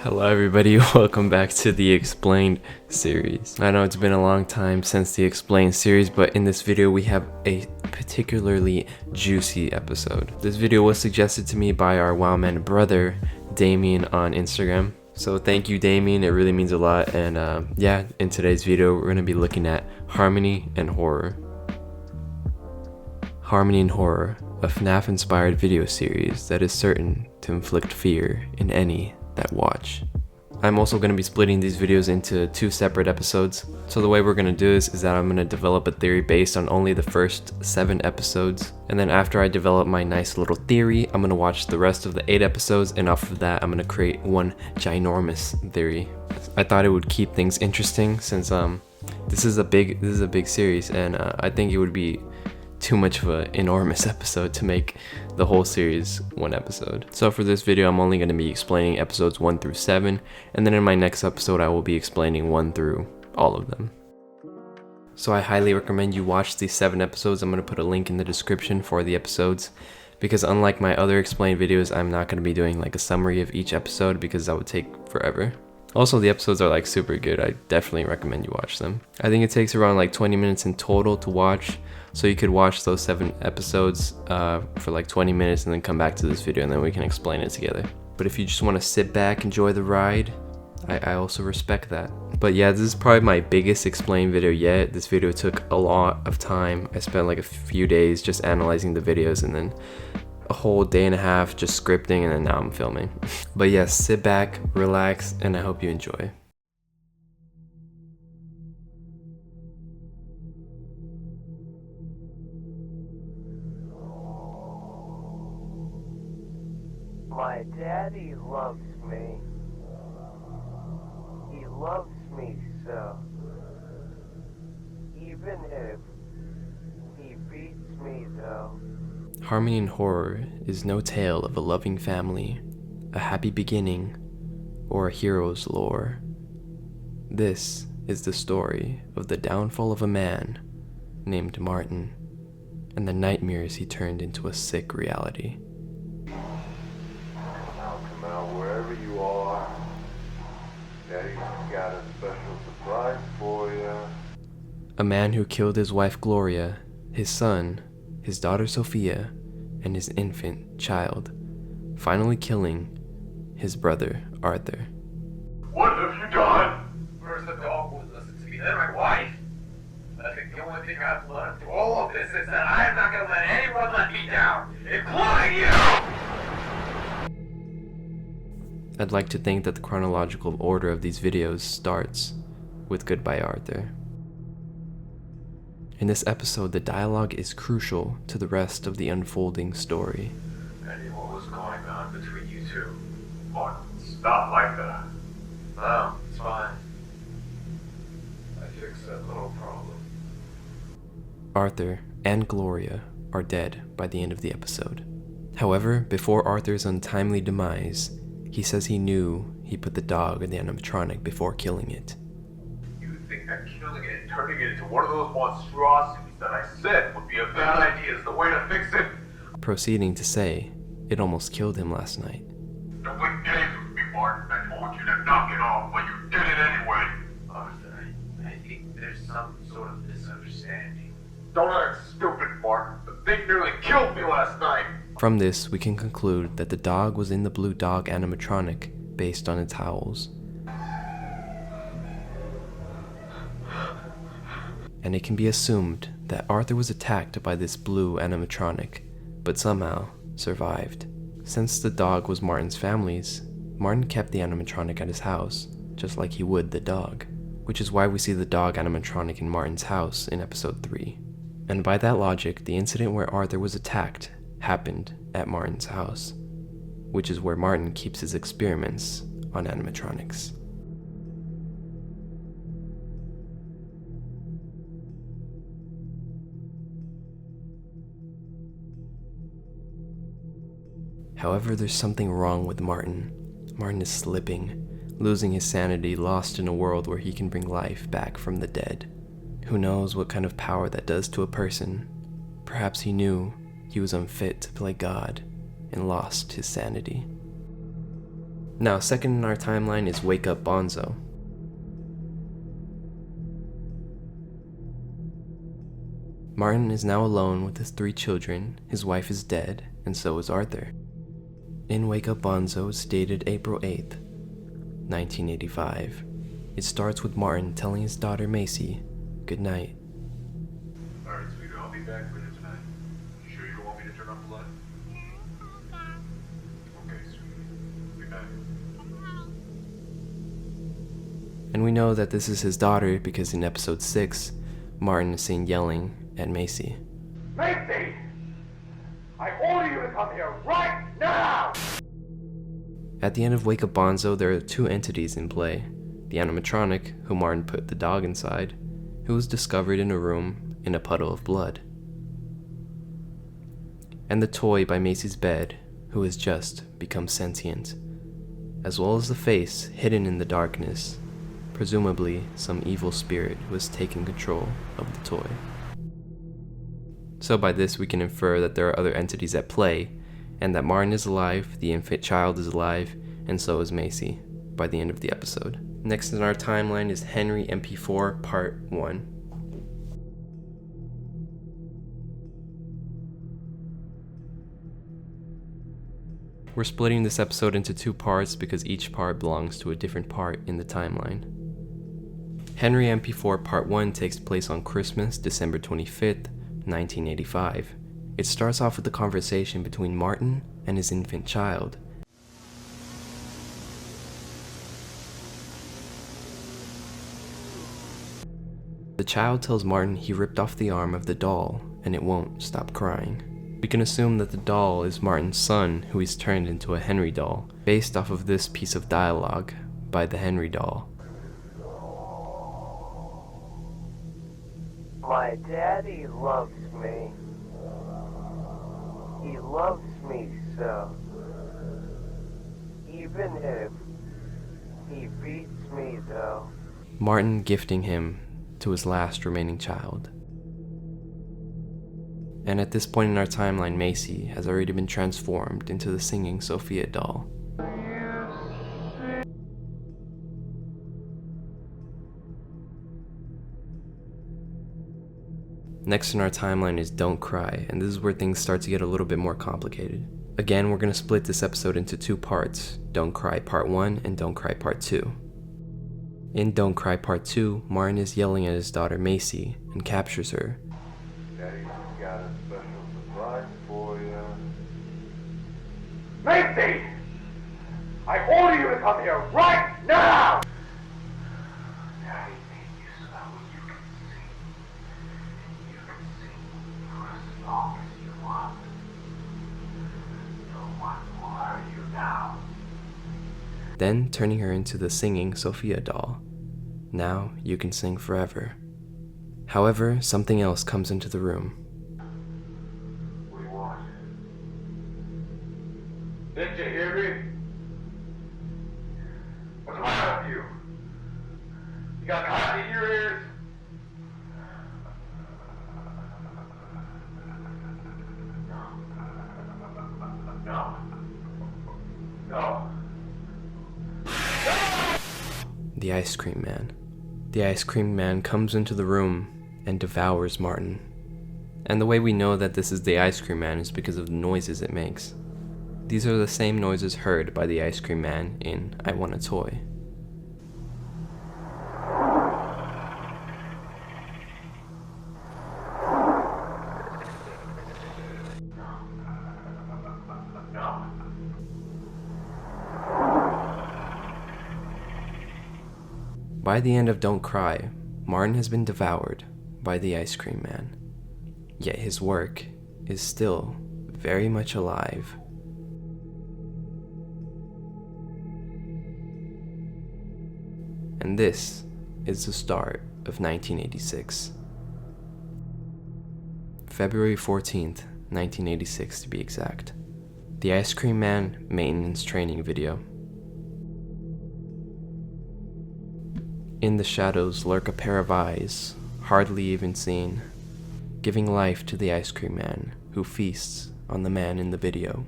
Hello everybody, welcome back to the Explained series. I know it's been a long time since the Explained series, but in this video we have a particularly juicy episode. This video was suggested to me by our Wowman brother, Damien, on Instagram. So thank you, Damien, it really means a lot. And yeah, in today's video we're going to be looking at Harmony and Horror. Harmony and Horror, a FNAF inspired video series that is certain to inflict fear in any that watch. I'm also going to be splitting these videos into 2 separate episodes. So the way we're going to do this is that I'm going to develop a theory based on only the first 7 episodes. And then after I develop my nice little theory, I'm going to watch the rest of the 8 episodes, and off of that I'm going to create one ginormous theory. I thought it would keep things interesting since this is a big series, and I think it would be too much of an enormous episode to make the whole series one episode. So for this video I'm only going to be explaining episodes 1 through 7, and then in my next episode I will be explaining 1 through all of them. So I highly recommend you watch these 7 episodes. I'm going to put a link in the description for the episodes, because unlike my other explained videos, I'm not going to be doing like a summary of each episode because that would take forever. Also, the episodes are like super good. I definitely recommend you watch them. I think it takes around like 20 minutes in total to watch, so you could watch those 7 episodes for like 20 minutes and then come back to this video and then we can explain it together. But if you just want to sit back, enjoy the ride, I also respect that. But yeah, this is probably my biggest explained video yet. This video took a lot of time. I spent like a few days just analyzing the videos and then a whole day and a half just scripting, and then now I'm filming. But yeah, sit back, relax, and I hope you enjoy. My daddy loves me. He loves me so. Even if he beats me though. Harmony and Horror is no tale of a loving family, a happy beginning, or a hero's lore. This is the story of the downfall of a man named Martin, and the nightmares he turned into a sick reality. I'll come out wherever you are. Daddy's got a special surprise for you. A man who killed his wife Gloria, his son, his daughter Sophia, and his infant child, finally killing his brother Arthur. What have you done? First, the dog would listen to me, then my wife. I think the only thing I've learned through all of this is that I am not going to let anyone let me down, including you! I'd like to think that the chronological order of these videos starts with Goodbye Arthur. In this episode, the dialogue is crucial to the rest of the unfolding story. Eddie, what was going on between you two? Martin, stop like that. Oh, it's fine. I fixed that little problem. Arthur and Gloria are dead by the end of the episode. However, before Arthur's untimely demise, he says he knew he put the dog in the animatronic before killing it. You think that killing it and turning it into one of those monstrosities that I said would be a bad idea is the way to fix it? Proceeding to say, it almost killed him last night. Don't play games with me, Martin. I told you to knock it off, but you did it anyway. Arthur, I think there's some sort of misunderstanding. Don't act stupid, Martin. The thing nearly killed me last night. From this, we can conclude that the dog was in the blue dog animatronic based on its howls. And it can be assumed that Arthur was attacked by this blue animatronic, but somehow survived. Since the dog was Martin's family's, Martin kept the animatronic at his house, just like he would the dog, which is why we see the dog animatronic in Martin's house in episode 3. And by that logic, the incident where Arthur was attacked happened at Martin's house, which is where Martin keeps his experiments on animatronics. However, there's something wrong with Martin. Martin is slipping, losing his sanity, lost in a world where he can bring life back from the dead. Who knows what kind of power that does to a person? Perhaps he knew he was unfit to play God and lost his sanity. Now, second in our timeline is Wake Up Bonzo. Martin is now alone with his 3 children, his wife is dead, and so is Arthur. In Wake Up Bonzo, it's dated April 8th, 1985. It starts with Martin telling his daughter Macy good night. Alright, sweetie, I'll be back later tonight. You sure you don't want me to turn off the light? Okay, sweetie. Good night. And we know that this is his daughter because in episode 6, Martin is seen yelling at Macy. Macy! I order you to come here right now! At the end of Wake Up Bonzo, there are 2 entities in play. The animatronic, who Martin put the dog inside, who was discovered in a room in a puddle of blood. And the toy by Macy's bed, who has just become sentient, as well as the face hidden in the darkness. Presumably, some evil spirit was taking control of the toy. So by this we can infer that there are other entities at play, and that Martin is alive, the infant child is alive, and so is Macy, by the end of the episode. Next in our timeline is Henry MP4 Part 1. We're splitting this episode into 2 parts because each part belongs to a different part in the timeline. Henry MP4 Part 1 takes place on Christmas, December 25th, 1985. It starts off with a conversation between Martin and his infant child. The child tells Martin he ripped off the arm of the doll and it won't stop crying. We can assume that the doll is Martin's son, who he's turned into a Henry doll, based off of this piece of dialogue by the Henry doll. My daddy loves me. He loves me so. Even if he beats me though. Martin gifting him to his last remaining child. And at this point in our timeline, Macy has already been transformed into the singing Sophia doll. Next in our timeline is Don't Cry, and this is where things start to get a little bit more complicated. Again, we're going to split this episode into 2 parts, Don't Cry Part 1 and Don't Cry Part 2. In Don't Cry Part 2, Martin is yelling at his daughter Macy and captures her. Daddy's got a special surprise for you. Macy! I order you to come here right now! Daddy made you so that way you can sing. You can sing for as long as you want. No one will hurt you now. Then turning her into the singing Sophia doll. Now you can sing forever. However, something else comes into the room. What do you want? Didn't you hear me? What's the matter with you? You got cotton in your ears? No. No. The ice cream man. The ice cream man comes into the room and devours Martin. And the way we know that this is the ice cream man is because of the noises it makes. These are the same noises heard by the ice cream man in I Want a Toy. By the end of Don't Cry, Martin has been devoured by the ice cream man. Yet his work is still very much alive. And this is the start of 1986. February 14th, 1986 to be exact. The Ice Cream Man maintenance training video. In the shadows lurk a pair of eyes, hardly even seen, giving life to the ice cream man who feasts on the man in the video.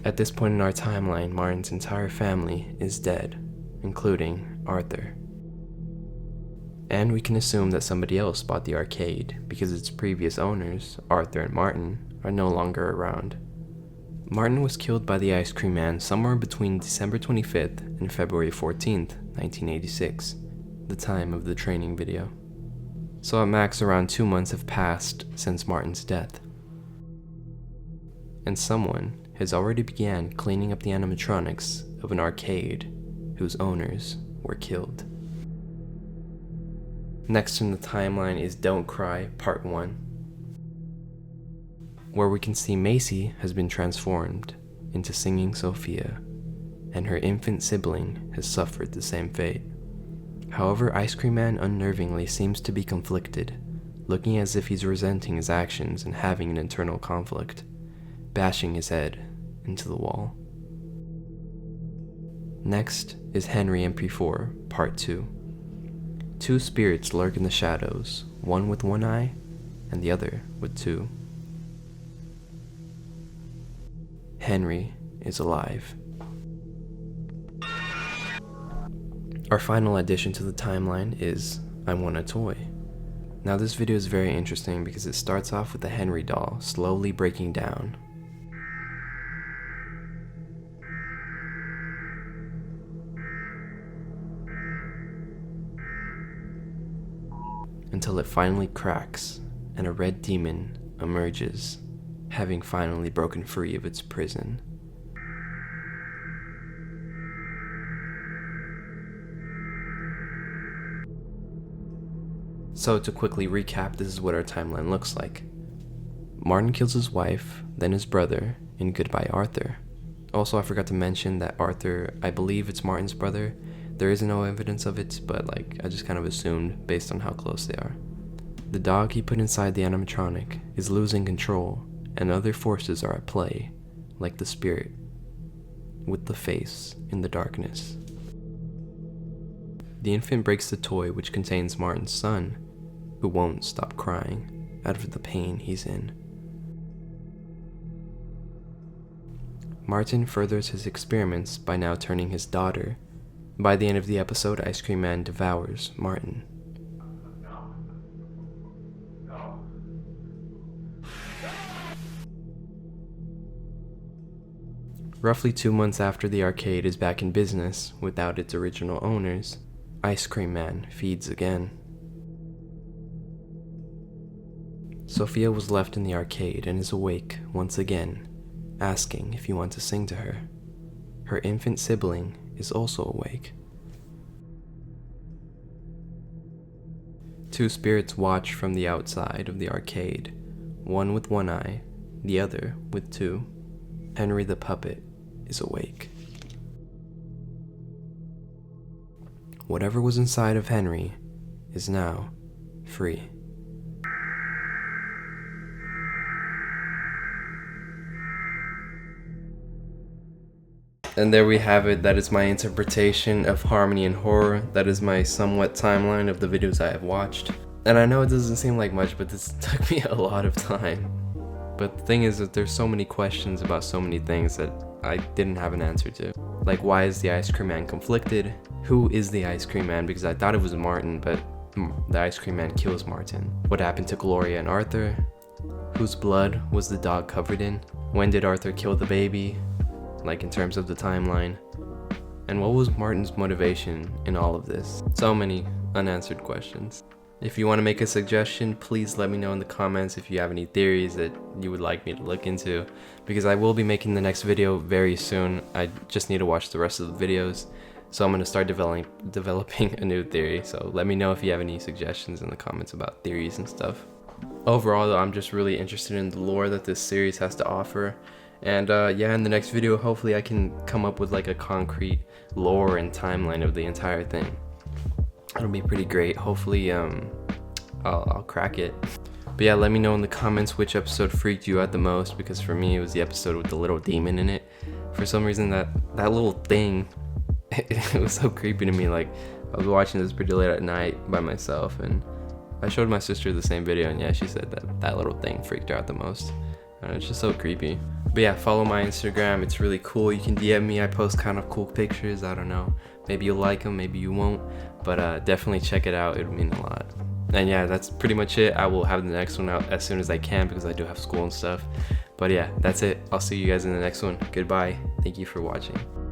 At this point in our timeline, Martin's entire family is dead, including Arthur. And we can assume that somebody else bought the arcade because its previous owners, Arthur and Martin, are no longer around. Martin was killed by the ice cream man somewhere between December 25th and February 14th, 1986, the time of the training video. So at max around 2 months have passed since Martin's death. And someone has already began cleaning up the animatronics of an arcade whose owners were killed. Next in the timeline is Don't Cry Part 1, where we can see Macy has been transformed into Singing Sophia, and her infant sibling has suffered the same fate. However, Ice Cream Man unnervingly seems to be conflicted, looking as if he's resenting his actions and having an internal conflict, bashing his head into the wall. Next is Henry MP4 Part 2. Two spirits lurk in the shadows, one with one eye and the other with two. Henry is alive. Our final addition to the timeline is I Want a Toy. Now this video is very interesting because it starts off with the Henry doll slowly breaking down. Until it finally cracks and a red demon emerges, having finally broken free of its prison. So to quickly recap, this is what our timeline looks like. Martin kills his wife, then his brother, in Goodbye Arthur. Also, I forgot to mention that Arthur, I believe it's Martin's brother. There is no evidence of it, but I just kind of assumed based on how close they are. The dog he put inside the animatronic is losing control, and other forces are at play, like the spirit with the face in the darkness. The infant breaks the toy which contains Martin's son, who won't stop crying out of the pain he's in. Martin furthers his experiments by now turning his daughter. By the end of the episode, Ice Cream Man devours Martin. Roughly 2 months after the arcade is back in business without its original owners, Ice Cream Man feeds again. Sophia was left in the arcade and is awake once again, asking if you want to sing to her. Her infant sibling is also awake. Two spirits watch from the outside of the arcade, one with one eye, the other with two. Henry the puppet is awake. Whatever was inside of Henry is now free. And there we have it. That is my interpretation of Harmony and Horror. That is my somewhat timeline of the videos I have watched. And I know it doesn't seem like much, but this took me a lot of time. But the thing is that there's so many questions about so many things that I didn't have an answer to. Like, why is the Ice Cream Man conflicted? Who is the Ice Cream Man? Because I thought it was Martin, but the Ice Cream Man kills Martin. What happened to Gloria and Arthur? Whose blood was the dog covered in? When did Arthur kill the baby? Like, in terms of the timeline. And what was Martin's motivation in all of this? So many unanswered questions. If you want to make a suggestion, please let me know in the comments if you have any theories that you would like me to look into, because I will be making the next video very soon. I just need to watch the rest of the videos, so I'm going to start developing a new theory. So let me know if you have any suggestions in the comments about theories and stuff. Overall though, I'm just really interested in the lore that this series has to offer. And yeah, in the next video, hopefully I can come up with like a concrete lore and timeline of the entire thing. It'll be pretty great. Hopefully I'll crack it. But yeah, let me know in the comments which episode freaked you out the most, because for me it was the episode with the little demon in it. For some reason that little thing, it was so creepy to me. Like, I was watching this pretty late at night by myself, and I showed my sister the same video, and yeah, she said that little thing freaked her out the most. It's just so creepy. But yeah, follow my Instagram. It's really cool. You can DM me. I post kind of cool pictures. I don't know. Maybe you'll like them, maybe you won't. But definitely check it out. It would mean a lot. And yeah, that's pretty much it. I will have the next one out as soon as I can because I do have school and stuff. But yeah, that's it. I'll see you guys in the next one. Goodbye. Thank you for watching.